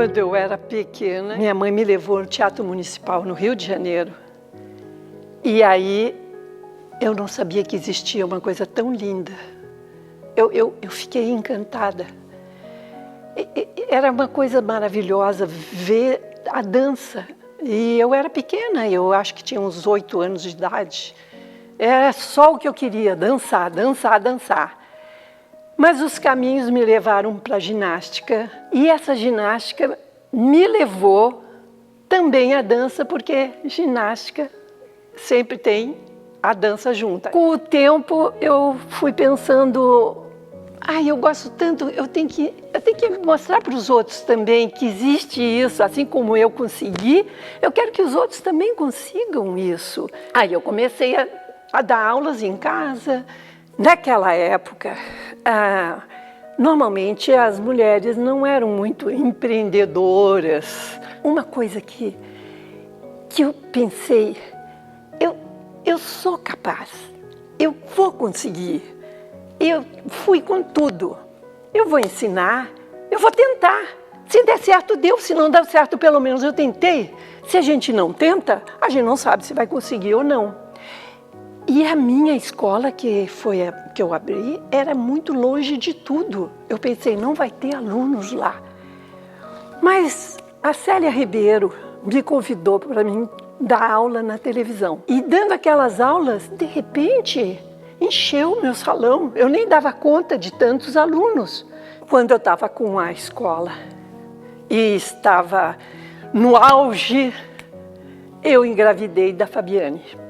Quando eu era pequena, minha mãe me levou no Teatro Municipal no Rio de Janeiro. E aí eu não sabia que existia uma coisa tão linda. Eu fiquei encantada. Era uma coisa maravilhosa ver a dança. E eu era pequena, eu acho que tinha uns 8 anos de idade. Era só o que eu queria, dançar, dançar, dançar. Mas os caminhos me levaram para a ginástica. E essa ginástica me levou também à dança, porque ginástica sempre tem a dança junta. Com o tempo eu fui pensando, eu gosto tanto, eu tenho que mostrar para os outros também que existe isso, assim como eu consegui, eu quero que os outros também consigam isso. Aí eu comecei a dar aulas em casa. Naquela época, normalmente as mulheres não eram muito empreendedoras. Uma coisa que eu pensei, eu sou capaz, eu vou conseguir, eu fui com tudo, eu vou ensinar, eu vou tentar. Se der certo, deu, se não der certo, pelo menos eu tentei. Se a gente não tenta, a gente não sabe se vai conseguir ou não. E a minha escola, que foi a que eu abri, era muito longe de tudo. Eu pensei, não vai ter alunos lá. Mas a Célia Ribeiro me convidou para mim dar aula na televisão. E dando aquelas aulas, de repente, encheu o meu salão. Eu nem dava conta de tantos alunos. Quando eu estava com a escola e estava no auge, eu engravidei da Fabiane.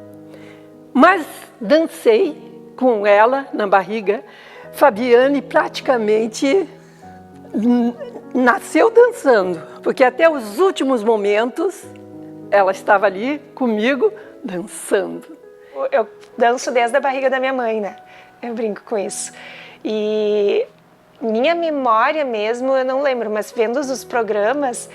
Mas dancei com ela na barriga. Fabiane praticamente nasceu dançando, porque até os últimos momentos ela estava ali comigo dançando. Eu danço desde a barriga da minha mãe, né? Eu brinco com isso. E minha memória mesmo, eu não lembro, mas vendo os programas,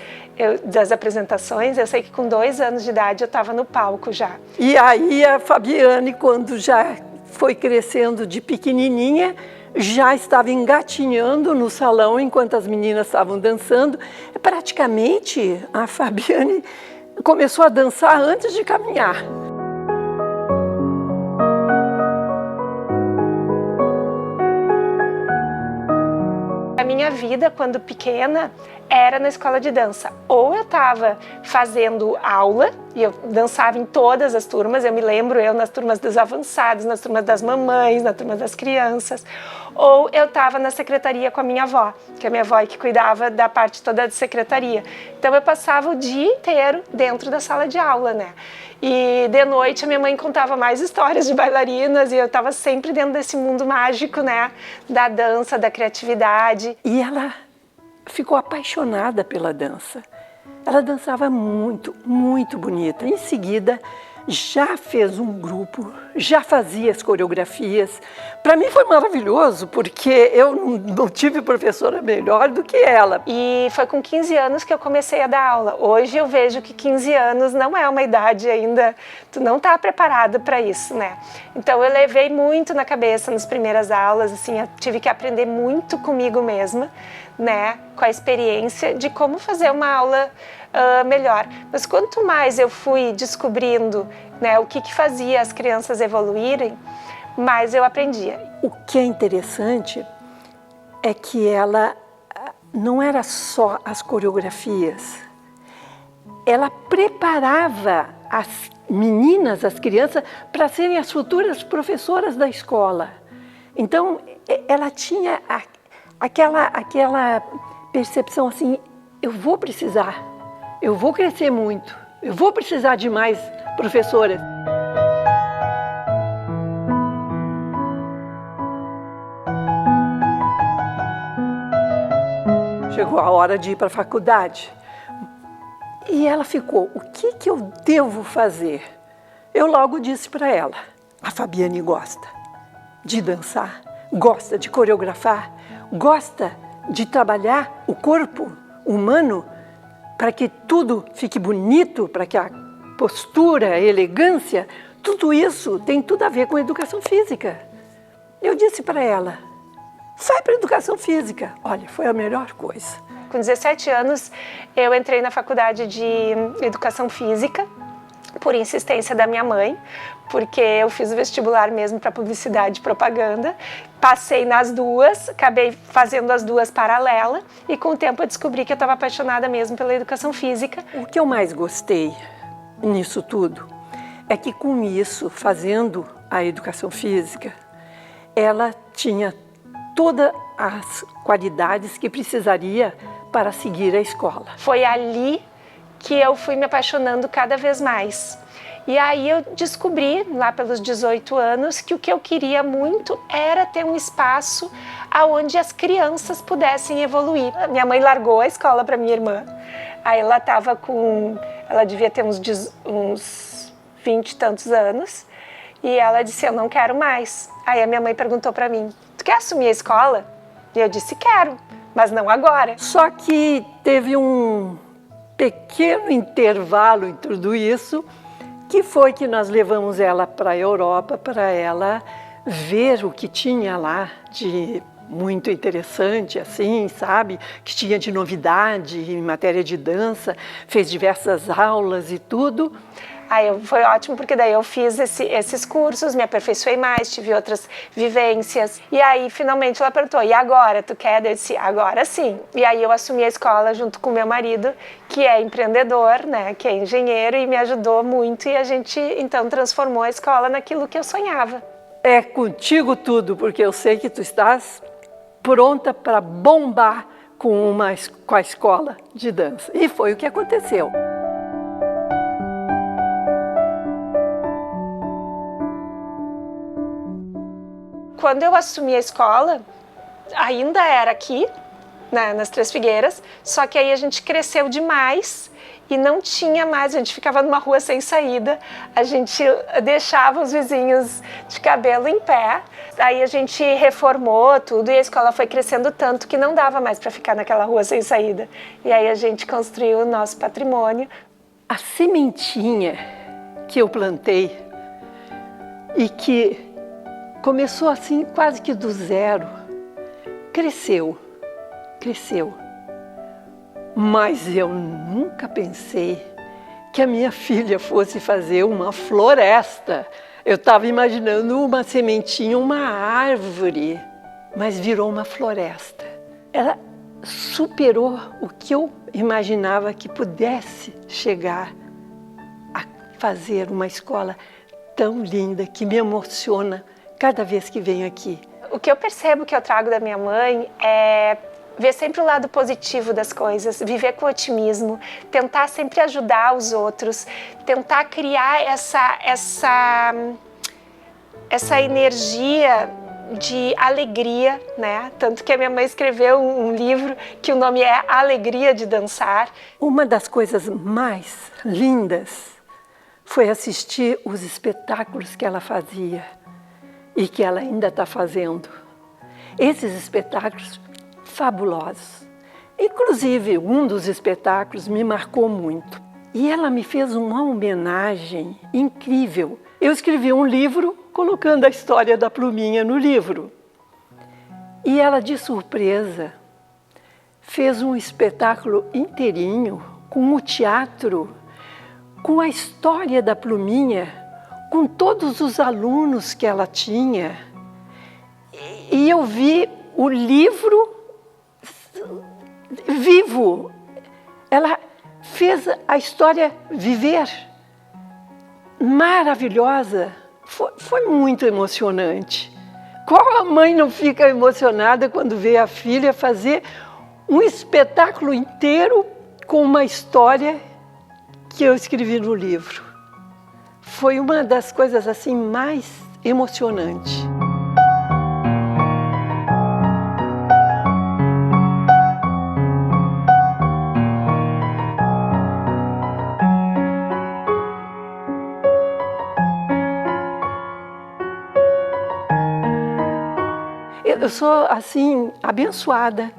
das apresentações, eu sei que com 2 anos de idade eu estava no palco já. E aí a Fabiane, quando já foi crescendo de pequenininha, já estava engatinhando no salão enquanto as meninas estavam dançando. Praticamente a Fabiane começou a dançar antes de caminhar. A minha vida, quando pequena, era na escola de dança. Ou eu estava fazendo aula, e eu dançava em todas as turmas, eu me lembro, eu nas turmas dos avançados, nas turmas das mamães, nas turmas das crianças, ou eu estava na secretaria com a minha avó, que a minha avó é que cuidava da parte toda de secretaria. Então eu passava o dia inteiro dentro da sala de aula, né? E de noite a minha mãe contava mais histórias de bailarinas e eu estava sempre dentro desse mundo mágico, né? Da dança, da criatividade. E ela ficou apaixonada pela dança. Ela dançava muito, muito bonita. Em seguida, já fez um grupo, já fazia as coreografias. Para mim foi maravilhoso, porque eu não tive professora melhor do que ela. E foi com 15 anos que eu comecei a dar aula. Hoje eu vejo que 15 anos não é uma idade ainda, tu não está preparado para isso, né? Então eu levei muito na cabeça nas primeiras aulas, assim, eu tive que aprender muito comigo mesma, né? Com a experiência de como fazer uma aula melhor. Mas quanto mais eu fui descobrindo, né, o que fazia as crianças evoluírem, mais eu aprendia. O que é interessante é que ela não era só as coreografias, ela preparava as meninas, as crianças, para serem as futuras professoras da escola. Então, ela tinha aquela percepção assim, eu vou precisar, eu vou crescer muito, eu vou precisar de mais professoras. Chegou a hora de ir para a faculdade. E ela ficou, o que eu devo fazer? Eu logo disse para ela, a Fabiane gosta de dançar, gosta de coreografar, gosta de trabalhar o corpo humano para que tudo fique bonito, para que a postura, a elegância, tudo isso tem tudo a ver com educação física. Eu disse para ela, vai para a educação física. Olha, foi a melhor coisa. Com 17 anos, eu entrei na faculdade de Educação Física, por insistência da minha mãe, porque eu fiz o vestibular mesmo para publicidade e propaganda, passei nas duas, acabei fazendo as duas paralelas e com o tempo eu descobri que eu estava apaixonada mesmo pela educação física. O que eu mais gostei nisso tudo é que com isso, fazendo a educação física, ela tinha todas as qualidades que precisaria para seguir a escola. Foi ali que eu fui me apaixonando cada vez mais. E aí eu descobri, lá pelos 18 anos, que o que eu queria muito era ter um espaço onde as crianças pudessem evoluir. Minha mãe largou a escola para minha irmã. Aí ela devia ter uns 20 e tantos anos. E ela disse, eu não quero mais. Aí a minha mãe perguntou para mim, tu quer assumir a escola? E eu disse, quero, mas não agora. Só que teve um pequeno intervalo em tudo isso, que foi que nós levamos ela para a Europa, para ela ver o que tinha lá de muito interessante, assim, sabe? Que tinha de novidade em matéria de dança, fez diversas aulas e tudo. Aí foi ótimo, porque daí eu fiz esses cursos, me aperfeiçoei mais, tive outras vivências. E aí, finalmente, ela perguntou, e agora, tu quer? Eu disse, agora sim. E aí eu assumi a escola junto com meu marido, que é empreendedor, né, que é engenheiro, e me ajudou muito. E a gente, então, transformou a escola naquilo que eu sonhava. É contigo tudo, porque eu sei que tu estás pronta para bombar com a escola de dança. E foi o que aconteceu. Quando eu assumi a escola, ainda era aqui, né, nas Três Figueiras, só que aí a gente cresceu demais e não tinha mais, a gente ficava numa rua sem saída, a gente deixava os vizinhos de cabelo em pé, aí a gente reformou tudo e a escola foi crescendo tanto que não dava mais para ficar naquela rua sem saída. E aí a gente construiu o nosso patrimônio. A sementinha que eu plantei e que começou assim quase que do zero, cresceu. Mas eu nunca pensei que a minha filha fosse fazer uma floresta. Eu estava imaginando uma sementinha, uma árvore, mas virou uma floresta. Ela superou o que eu imaginava que pudesse chegar a fazer uma escola tão linda, que me emociona cada vez que venho aqui. O que eu percebo que eu trago da minha mãe é ver sempre o lado positivo das coisas, viver com otimismo, tentar sempre ajudar os outros, tentar criar essa energia de alegria, né? Tanto que a minha mãe escreveu um livro que o nome é Alegria de Dançar. Uma das coisas mais lindas foi assistir os espetáculos que ela fazia e que ela ainda está fazendo. Esses espetáculos fabulosos. Inclusive, um dos espetáculos me marcou muito. E ela me fez uma homenagem incrível. Eu escrevi um livro colocando a história da Pluminha no livro. E ela, de surpresa, fez um espetáculo inteirinho com o teatro, com a história da Pluminha, com todos os alunos que ela tinha. E eu vi o livro vivo. Ela fez a história viver. Maravilhosa. Foi muito emocionante. Qual mãe não fica emocionada quando vê a filha fazer um espetáculo inteiro com uma história que eu escrevi no livro? Foi uma das coisas assim mais emocionantes. Eu sou assim abençoada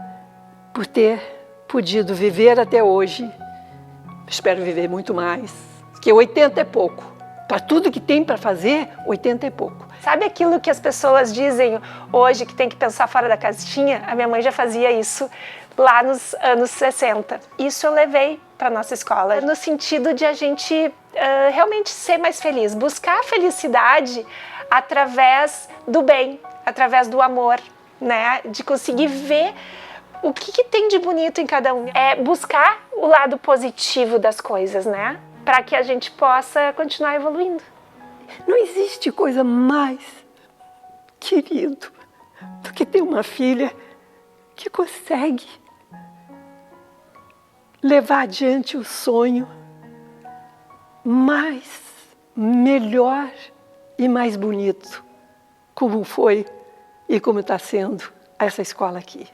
por ter podido viver até hoje. Espero viver muito mais, porque 80 é pouco. Para tudo que tem para fazer, 80 é pouco. Sabe aquilo que as pessoas dizem hoje, que tem que pensar fora da caixinha? A minha mãe já fazia isso lá nos anos 60. Isso eu levei para nossa escola, no sentido de a gente realmente ser mais feliz, buscar a felicidade através do bem, através do amor, né? De conseguir ver o que tem de bonito em cada um. É buscar o lado positivo das coisas, né? Para que a gente possa continuar evoluindo. Não existe coisa mais querido do que ter uma filha que consegue levar adiante o sonho mais, melhor e mais bonito, como foi e como está sendo essa escola aqui.